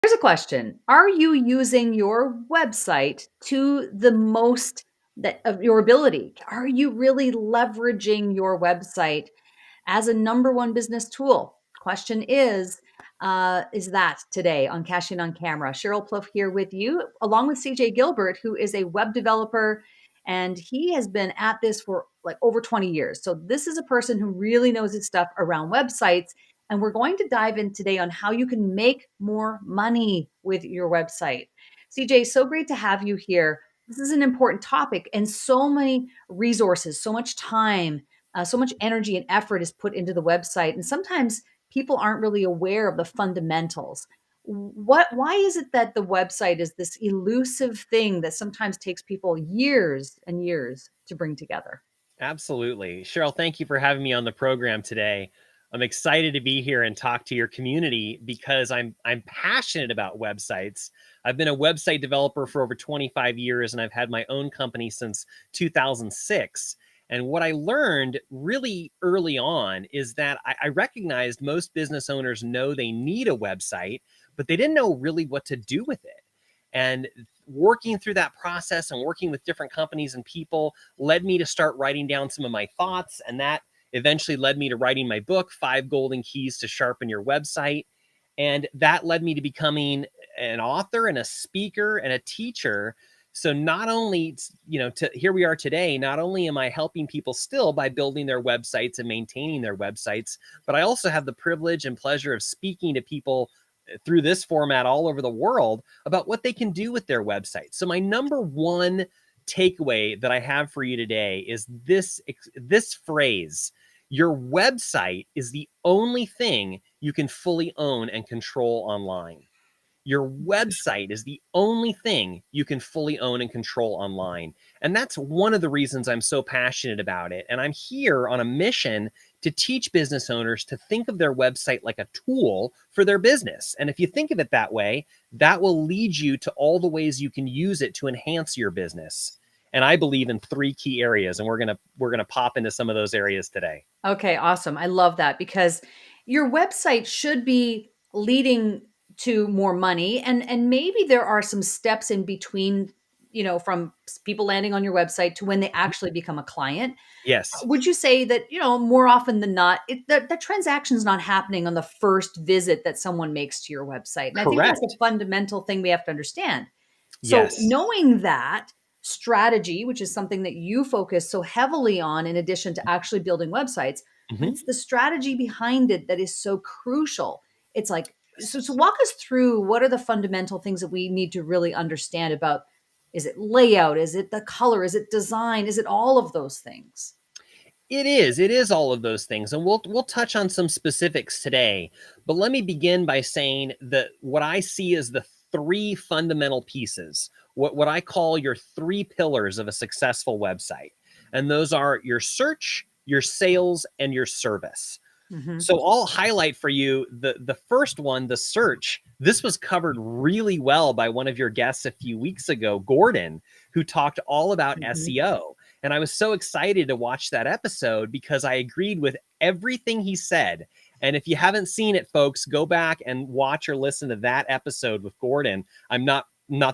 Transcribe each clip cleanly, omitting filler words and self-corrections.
Here's a question. Are you using your website to the most that of your ability? Are you really leveraging your website as a number one business tool? Question is that today on Cashing on Camera? Sheryl Plouffe here with you, along with CJ Gilbert, who is a web developer, and he has been at this for like over 20 years. So this is a person who really knows his stuff around websites. And we're going to dive in today on how you can make more money with your website. CJ, so great to have you here. This is an important topic, and so many resources, so much time, so much energy and effort is put into the website. And sometimes people aren't really aware of the fundamentals. Why is it that the website is this elusive thing that sometimes takes people years and years to bring together? Absolutely. Sheryl, thank you for having me on the program today. I'm excited to be here and talk to your community because I'm passionate about websites. I've been a website developer for over 25 years and I've had my own company since 2006. And what I learned really early on is that I recognized most business owners know they need a website, but they didn't know really what to do with it. And working through that process and working with different companies and people led me to start writing down some of my thoughts. And that eventually led me to writing my book, Five Golden Keys to Sharpen Your Website. And that led me to becoming an author and a speaker and a teacher. So not only, here we are today, not only am I helping people still by building their websites and maintaining their websites, but I also have the privilege and pleasure of speaking to people through this format all over the world about what they can do with their website. So my number one takeaway that I have for you today is this phrase: your website is the only thing you can fully own and control online. Your website is the only thing you can fully own and control online. And that's one of the reasons I'm so passionate about it. And I'm here on a mission to teach business owners to think of their website like a tool for their business. And if you think of it that way, that will lead you to all the ways you can use it to enhance your business. And I believe in three key areas, and we're gonna pop into some of those areas today. Okay, awesome. I love that because your website should be leading to more money, and maybe there are some steps in between, from people landing on your website to when they actually become a client. Yes, Would you say that, more often than not, the transaction's not happening on the first visit that someone makes to your website? And I think that's a correct. fundamental thing we have to understand. So Yes. knowing that strategy, which is something that you focus so heavily on in addition to actually building websites, but Mhm. it's the strategy behind it that is so crucial. It's like, so walk us through what are the fundamental things that we need to really understand about, is it layout? Is it the color? Is it design? Is it all of those things? It is. It is all of those things, and we'll touch on some specifics today. But let me begin by saying that what I see is the three fundamental pieces, what I call your three pillars of a successful website, and those are your search, your sales, and your service. Mhm. So I'll highlight for you the first one, the search. This was covered really well by one of your guests a few weeks ago, Gordon, who talked all about Mhm. SEO. And I was so excited to watch that episode because I agreed with everything he said. And if you haven't seen it, folks, go back and watch or listen to that episode with Gordon. I'm not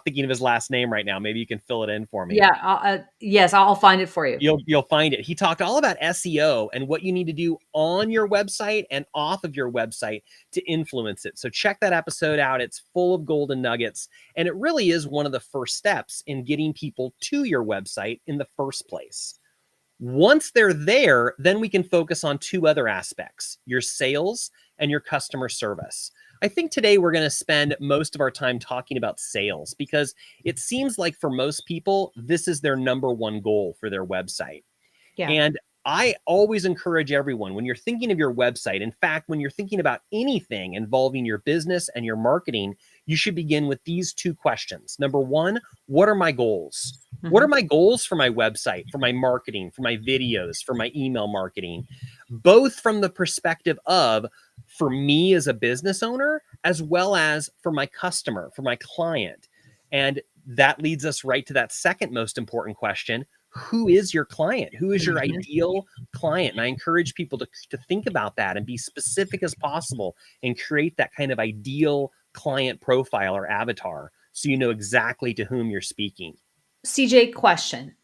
thinking of his last name right now. Maybe you can fill it in for me. Yeah, yes, I'll find it for you. You'll find it. He talked all about SEO and what you need to do on your website and off of your website to influence it. So check that episode out. It's full of golden nuggets, and it really is one of the first steps in getting people to your website in the first place. Once they're there, then we can focus on two other aspects: your sales and your customer service. I think today we're going to spend most of our time talking about sales because it seems like for most people, this is their number one goal for their website. Yeah. And I always encourage everyone, when you're thinking of your website, in fact, when you're thinking about anything involving your business and your marketing, you should begin with these two questions. Number one, what are my goals? What are Mhm. my goals for my website, for my marketing, for my videos, for my email marketing? Both from the perspective of, for me as a business owner, as well as for my customer, for my client. And that leads us right to that second most important question: who is your client? Who is your Mhm. ideal client? And I encourage people to think about that and be specific as possible and create that kind of ideal client profile or avatar so you know exactly to whom you're speaking. CJ, question.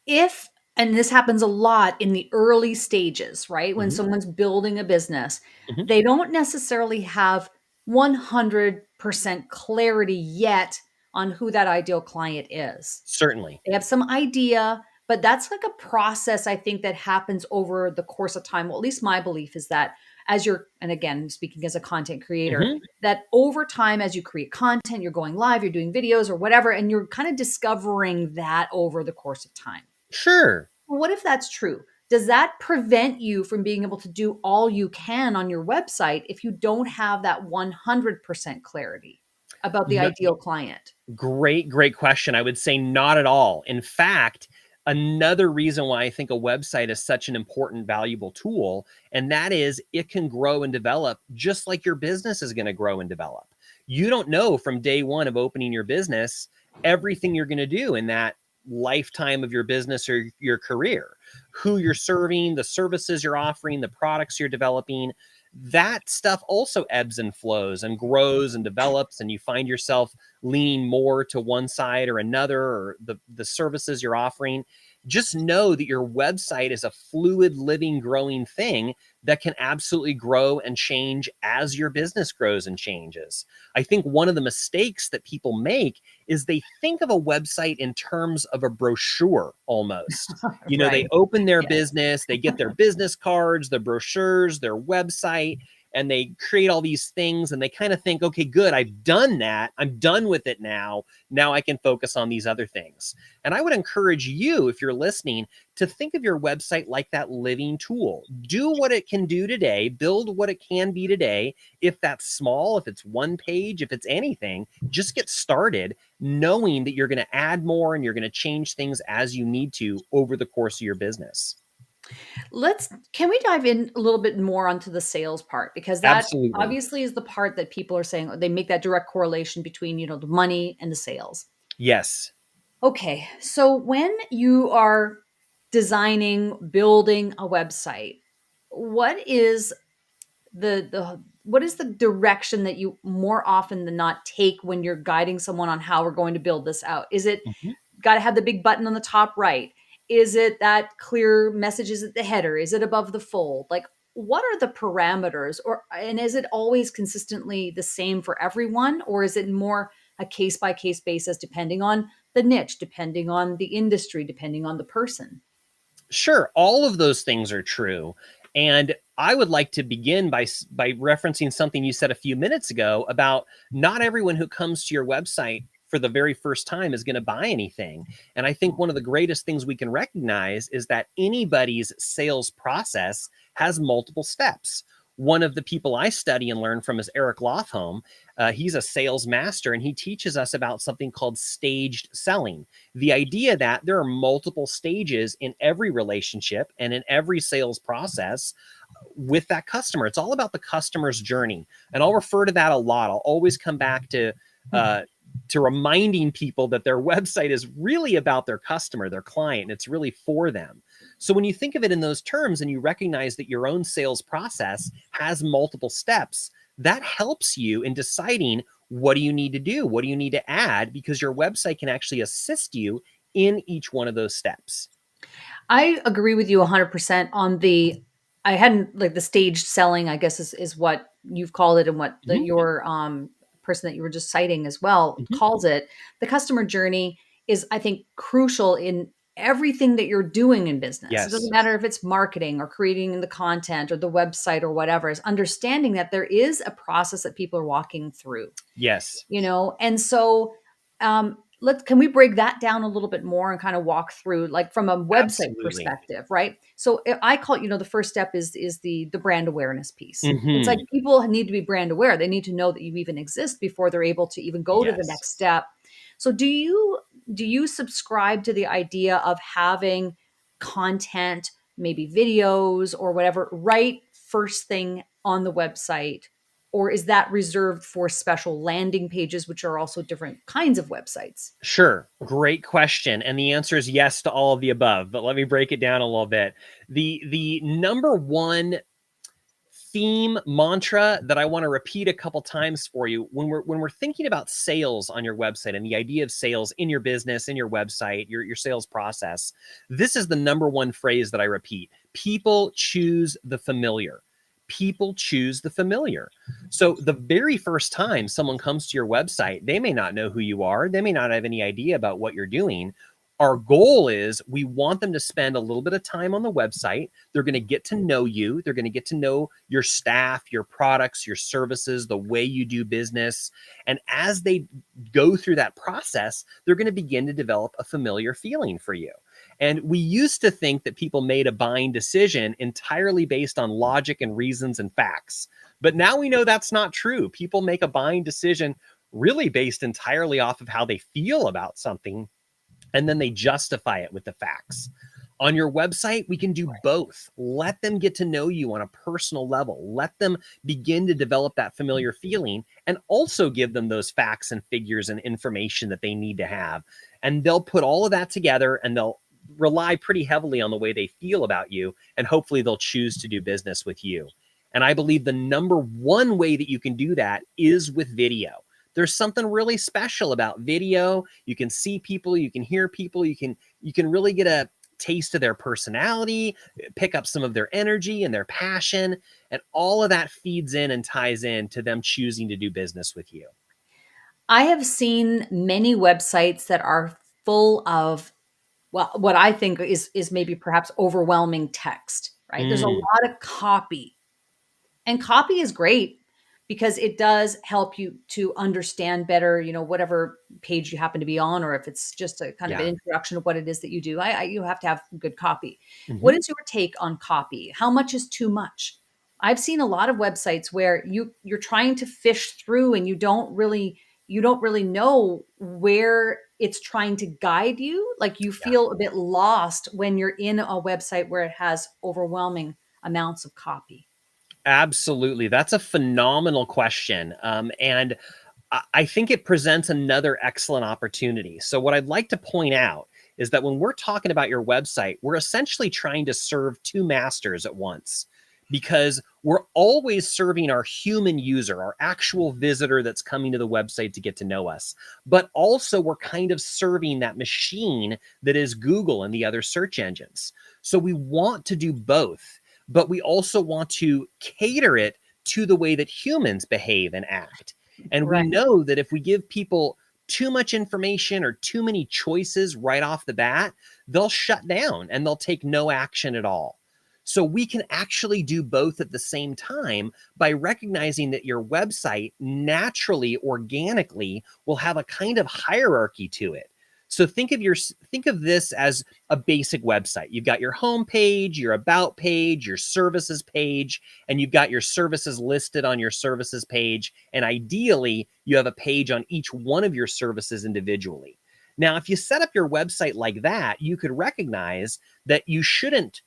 If, and this happens a lot in the early stages, right? When Mhm, someone's building a business, mhm. they don't necessarily have 100% clarity yet on who that ideal client is. Certainly. They have some idea, but that's like a process I think that happens over the course of time. Well, at least my belief is that as you're, and again, speaking as a content creator, Mhm. that over time, as you create content, you're going live, you're doing videos or whatever, and you're kind of discovering that over the course of time. Sure. What if that's true? Does that prevent you from being able to do all you can on your website if you don't have that 100% clarity about the No, ideal client? great question. I would say not at all. In fact, another reason why I think a website is such an important, valuable tool, and that is it can grow and develop just like your business is going to grow and develop. You don't know from day one of opening your business everything you're going to do in that lifetime of your business or your career, who you're serving, the services you're offering, the products you're developing. That stuff also ebbs and flows and grows and develops, and you find yourself leaning more to one side or another, or the services you're offering. Just know that your website is a fluid, living, growing thing that can absolutely grow and change as your business grows and changes. I think one of the mistakes that people make is they think of a website in terms of a brochure almost. You know, they Right. open their Yes. business, they get their business cards, their brochures, their website, and they create all these things and they kind of think, okay, good, I've done that. I'm done with it now. Now I can focus on these other things. And I would encourage you, if you're listening, to think of your website like that living tool. Do what it can do today, build what it can be today. If that's small, if it's one page, if it's anything, just get started knowing that you're going to add more and you're going to change things as you need to over the course of your business. Can we dive in a little bit more onto the sales part? Because that Absolutely. obviously is the part that people are saying they make that direct correlation between, the money and the sales. Yes. Okay. So when you are designing, building a website, what is what is the direction that you more often than not take when you're guiding someone on how we're going to build this out? Is it Mhm. got to have the big button on the top right? Is it that clear messages at the header? Is it above the fold? Like, what are the parameters? And is it always consistently the same for everyone? Or is it more a case by case basis, depending on the niche, depending on the industry, depending on the person? Sure, all of those things are true. And I would like to begin by referencing something you said a few minutes ago about not everyone who comes to your website for the very first time is going to buy anything. And I think one of the greatest things we can recognize is that anybody's sales process has multiple steps. One of the people I study and learn from is Eric Lofholm. He's a sales master, and he teaches us about something called staged selling. The idea that there are multiple stages in every relationship and in every sales process with that customer. It's all about the customer's journey. And I'll refer to that a lot. I'll always come back uh, to reminding people that their website is really about their customer, their client, and it's really for them. So when you think of it in those terms and you recognize that your own sales process has multiple steps, that helps you in deciding what do you need to do? What do you need to add? Because your website can actually assist you in each one of those steps. I agree with you 100% on I hadn't like the staged selling, I guess is what you've called it and what Mhm, your person that you were just citing as well mhm. calls it. The customer journey is, I think, crucial in everything that you're doing in business. It doesn't Yes. matter if it's marketing or creating the content or the website or whatever, is understanding that there is a process that people are walking through, Yes. and so let's can we break that down a little bit more and kind of walk through, like, from a website Absolutely. perspective, right? So I call it, the first step is the brand awareness piece. It's like Mhm. people need to be brand aware. They need to know that you even exist before they're able to even go to the Yes. next step. So do you subscribe to the idea of having content, maybe videos or whatever, right first thing on the website? Or is that reserved for special landing pages, which are also different kinds of websites? Sure. Great question. And the answer is yes to all of the above, but let me break it down a little bit. The number one theme mantra that I want to repeat a couple times for you when we're thinking about sales on your website and the idea of sales in your business, in your website, your sales process. This is the number one phrase that I repeat. People choose the familiar. People choose the familiar. So the very first time someone comes to your website, they may not know who you are. They may not have any idea about what you're doing. Our goal is we want them to spend a little bit of time on the website. They're going to get to know you. They're going to get to know your staff, your products, your services, the way you do business. And as they go through that process, they're going to begin to develop a familiar feeling for you. And we used to think that people made a buying decision entirely based on logic and reasons and facts. But now we know that's not true. People make a buying decision really based entirely off of how they feel about something, and then they justify it with the facts. On your website, we can do both. Let them get to know you on a personal level. Let them begin to develop that familiar feeling, and also give them those facts and figures and information that they need to have. And they'll put all of that together, and they'll rely pretty heavily on the way they feel about you, and hopefully they'll choose to do business with you. And I believe the number one way that you can do that is with video. There's something really special about video. You can see people, you can hear people, you can really get a taste of their personality, pick up some of their energy and their passion, and all of that feeds in and ties in to them choosing to do business with you. I have seen many websites that are full of, well, what I think is maybe perhaps overwhelming text, right? There's a Mm, lot of copy. And copy is great because it does help you to understand better, whatever page you happen to be on, or if it's just a kind of an yeah. introduction of what it is that you do. You have to have good copy. What Mhm. is your take on copy? How much is too much? I've seen a lot of websites where you're trying to fish through and you don't really know where it's trying to guide you. Like you Yeah. feel a bit lost when you're in a website where it has overwhelming amounts of copy. Absolutely. That's a phenomenal question. And I think it presents another excellent opportunity. So, what I'd like to point out is that when we're talking about your website, we're essentially trying to serve two masters at once, because we're always serving our human user, our actual visitor that's coming to the website to get to know us. But also, we're kind of serving that machine that is Google and the other search engines. So, we want to do both, but we also want to cater it to the way that humans behave and act. And we Right. know that if we give people too much information or too many choices right off the bat, they'll shut down and they'll take no action at all. So we can actually do both at the same time by recognizing that your website naturally, organically will have a kind of hierarchy to it. So think of this as a basic website. You've got your home page, your about page, your services page, and you've got your services listed on your services page. And ideally, you have a page on each one of your services individually. Now, if you set up your website like that, you could recognize that you shouldn't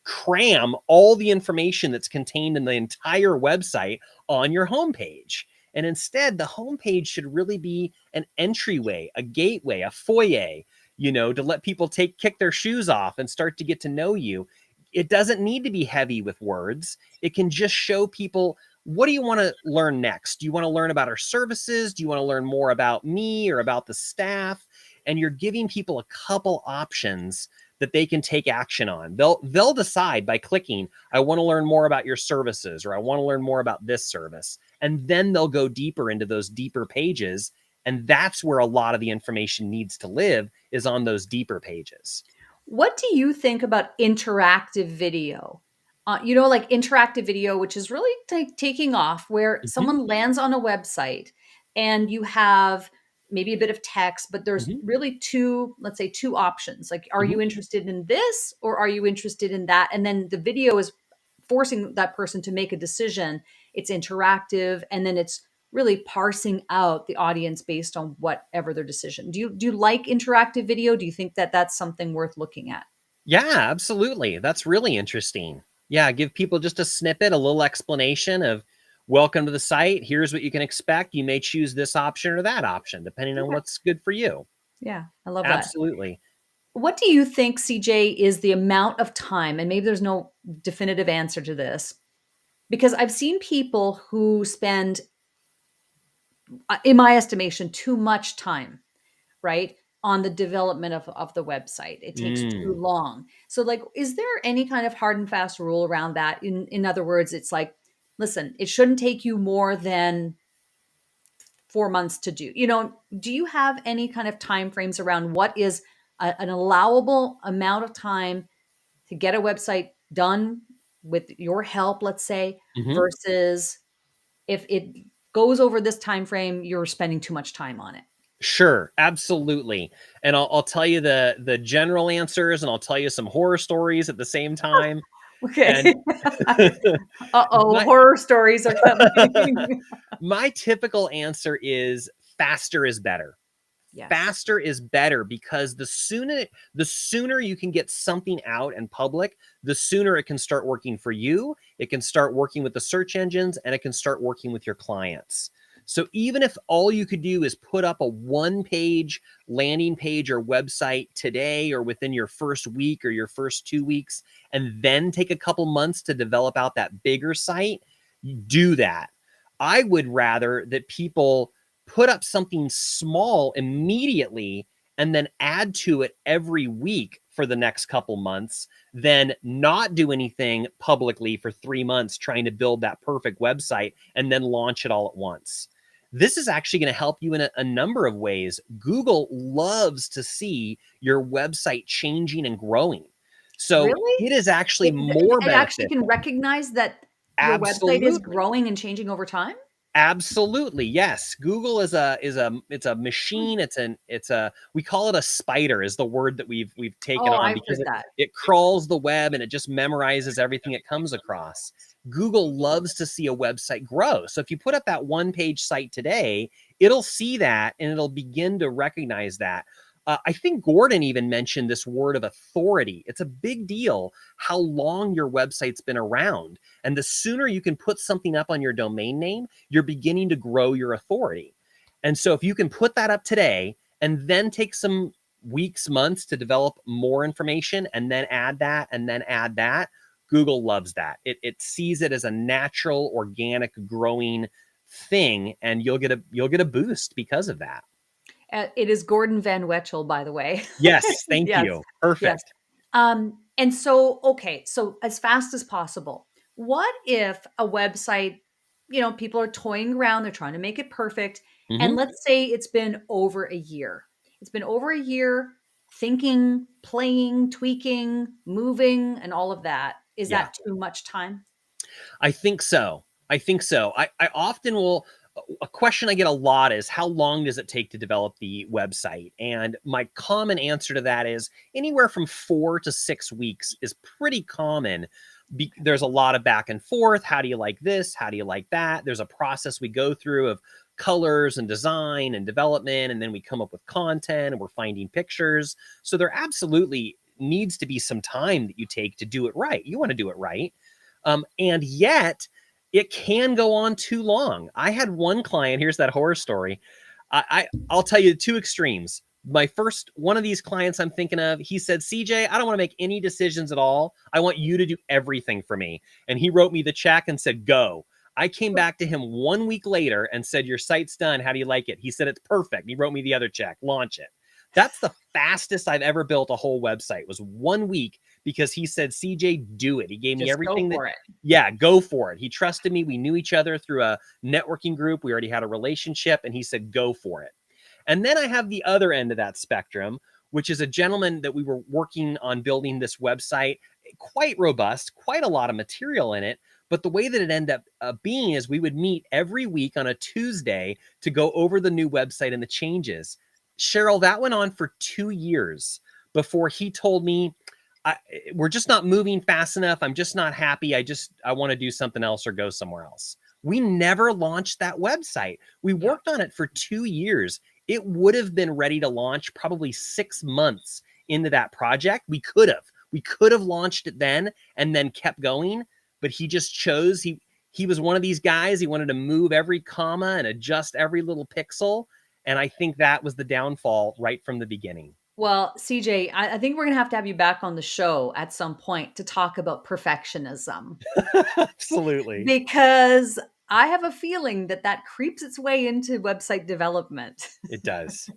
cram all the information that's contained in the entire website on your homepage. And instead, the homepage should really be an entryway, a gateway, a foyer, to let people kick their shoes off and start to get to know you. It doesn't need to be heavy with words. It can just show people, what do you want to learn next? Do you want to learn about our services? Do you want to learn more about me or about the staff? And you're giving people a couple options that they can take action on. They'll decide by clicking, I want to learn more about your services, or I want to learn more about this service. And then they'll go deeper into those deeper pages. And that's where a lot of the information needs to live, is on those deeper pages. What do you think about interactive video? Like interactive video, which is really taking off, where Mhm, someone lands on a website and you have maybe a bit of text, but there's mhm, really two, let's say, two options. Like, are mhm. you interested in this or are you interested in that? And then the video is forcing that person to make a decision. It's interactive, and then it's really parsing out the audience based on whatever their decision. Do you like interactive video? Do you think that that's something worth looking at? Yeah, absolutely. That's really interesting. Yeah, give people just a snippet, a little explanation of, welcome to the site. Here's what you can expect. You may choose this option or that option, depending on Okay. what's good for you. Yeah, I love that. Absolutely. What do you think, CJ, is the amount of time, and maybe there's no definitive answer to this, Because I've seen people who spend, in my estimation, too much time, right, on the development of the website. It takes too Mm. long. So, like, is there any kind of hard and fast rule around that? In other words, it's like, listen, it shouldn't take you more than 4 months to do. Do you have any kind of time frames around what is an allowable amount of time to get a website done with your help, let's say, Hmm. versus if it goes over this time frame, you're spending too much time on it? Sure, absolutely. And I'll tell you the general answers, and I'll tell you some horror stories at the same time. Okay. And Uh-oh, my horror stories are coming. my typical answer is faster is better. Yes. Faster is better, because the sooner you can get something out in public, the sooner it can start working for you, it can start working with the search engines, and it can start working with your clients. So even if all you could do is put up a one-page landing page or website today, or within your first week or your first 2 weeks, and then take a couple months to develop out that bigger site, you do that. I would rather that people put up something small immediately and then add to it every week for the next couple months than not do anything publicly for 3 months trying to build that perfect website and then launch it all at once. This is actually going to help you in a number of ways. Google loves to see your website changing and growing. So Really? it is actually It more it actually can beneficial. recognize that your website is Absolutely. growing and changing over time? Absolutely, yes. Google it's a Hmm. machine. It's a we call it a spider, is the word that we've taken Oh, on, I've because heard it that. it crawls the web and it just memorizes everything it comes across. Google loves to see a website grow. So if you put up that one-page site today, it'll see that and it'll begin to recognize that. I think Gordon even mentioned this word of authority. It's a big deal how long your website's been around. And the sooner you can put something up on your domain name, you're beginning to grow your authority. And so if you can put that up today and then take some weeks, months to develop more information and then add that and then add that, Google loves that. It sees it as a natural, organic, growing thing, and you'll get a boost because of that. It is Gordon Van Wetchel, by the way. Yes, thank Yes, you. yes. Perfect. And so, okay, so as fast as possible, what if a website, people are toying around, they're trying to make it perfect, and Mhm. let's say it's been over a year. It's been over a year thinking, playing, tweaking, moving, and all of that. Is Yeah. that too much time? I think so. I think so. I often will. A question I get a lot is, how long does it take to develop the website? And my common answer to that is anywhere from 4 to 6 weeks is pretty common. There's a lot of back and forth. How do you like this? How do you like that? There's a process we go through of colors and design and development, and then we come up with content and we're finding pictures. So there absolutely needs to be some time that you take to do it right. You want to do it right. And yet it can go on too long. I had one client, here's that horror story. I'll tell you two extremes. My first one of these clients I'm thinking of, he said, CJ, I don't want to make any decisions at all. I want you to do everything for me. And he wrote me the check and said, go. I came back to him 1 week later and said, your site's done. How do you like it? He said, it's perfect. He wrote me the other check, launch it. That's the fastest I've ever built a whole website, was 1 week, because he said, CJ, do it. He gave me Just go everything that, for it. yeah, go for it. He trusted me. We knew each other through a networking group. We already had a relationship, and he said, go for it. And then I have the other end of that spectrum, which is a gentleman that we were working on building this website, quite robust, quite a lot of material in it. But the way that it ended up being is we would meet every week on a Tuesday to go over the new website and the changes. Sheryl, that went on for 2 years before he told me, I, we're just not moving fast enough. I'm just not happy. I want to do something else or go somewhere else. We never launched that website. We Yeah. worked on it for 2 years. It would have been ready to launch probably 6 months into that project. We could have launched it then and then kept going, but he just chose, he was one of these guys. He wanted to move every comma and adjust every little pixel. And I think that was the downfall right from the beginning. Well, CJ, I think we're going to have you back on the show at some point to talk about perfectionism Absolutely. because I have a feeling that that creeps its way into website development. It does.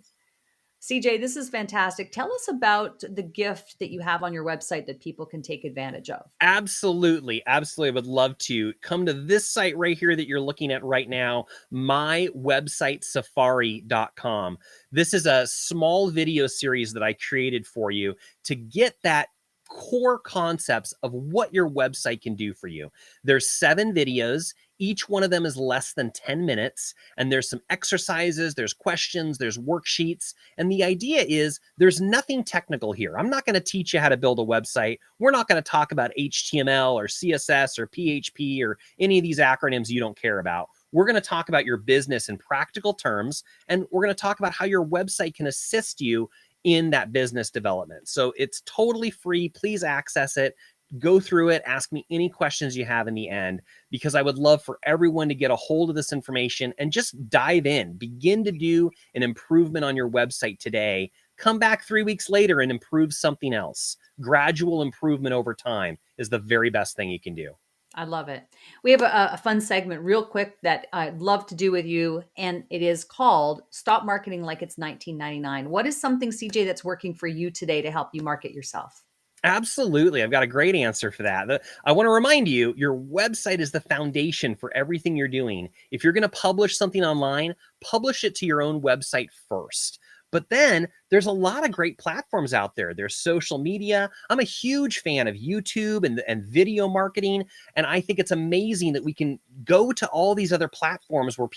CJ, this is fantastic. Tell us about the gift that you have on your website that people can take advantage of. Absolutely. Absolutely. I would love to come to this site right here that you're looking at right now, mywebsitesafari.com. This is a small video series that I created for you to get that core concepts of what your website can do for you. There's 7 videos. Each one of them is less than 10 minutes, and there's some exercises, there's questions, there's worksheets. And the idea is there's nothing technical here. I'm not going to teach you how to build a website. We're not going to talk about HTML or CSS or PHP or any of these acronyms you don't care about. We're going to talk about your business in practical terms, and we're going to talk about how your website can assist you in that business development. So it's totally free. Please access it. Go through it. Ask me any questions you have in the end, because I would love for everyone to get a hold of this information and just dive in. Begin to do an improvement on your website today. Come back 3 weeks later and improve something else. Gradual improvement over time is the very best thing you can do. I love it. We have a fun segment, real quick, that I'd love to do with you, and it is called Stop Marketing Like It's 1999. What is something, CJ, that's working for you today to help you market yourself? Absolutely. I've got a great answer for that. I want to remind you, your website is the foundation for everything you're doing. If you're going to publish something online, publish it to your own website first. But then there's a lot of great platforms out there. There's social media. I'm a huge fan of YouTube and video marketing. And I think it's amazing that we can go to all these other platforms where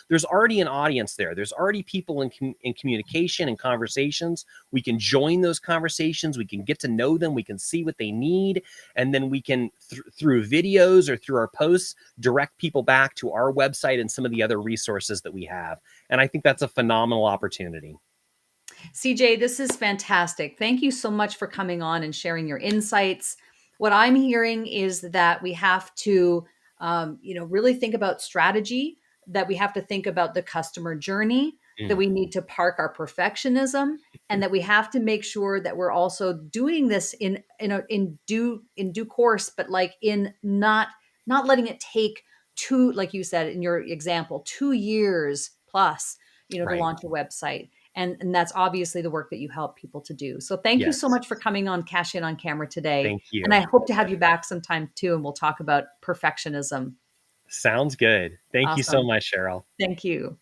there's already an audience there. There's already people in communication and conversations. We can join those conversations. We can get to know them. We can see what they need. And then we can, through videos or through our posts, direct people back to our website and some of the other resources that we have. And I think that's a phenomenal opportunity. CJ, this is fantastic. Thank you so much for coming on and sharing your insights. What I'm hearing is that we have to, really think about strategy, that we have to think about the customer journey, that Mm, we need to park our perfectionism, and that we have to make sure that we're also doing this in due course, but like in not letting it take two, like you said in your example, 2 years plus, to right. launch a website. And that's obviously the work that you help people to do. So thank you so Yes. much for coming on Cash In on Camera today. Thank And you. I hope to have you back sometime too, and we'll talk about perfectionism. Sounds good. Thank you so Awesome. much, Sheryl. Thank you.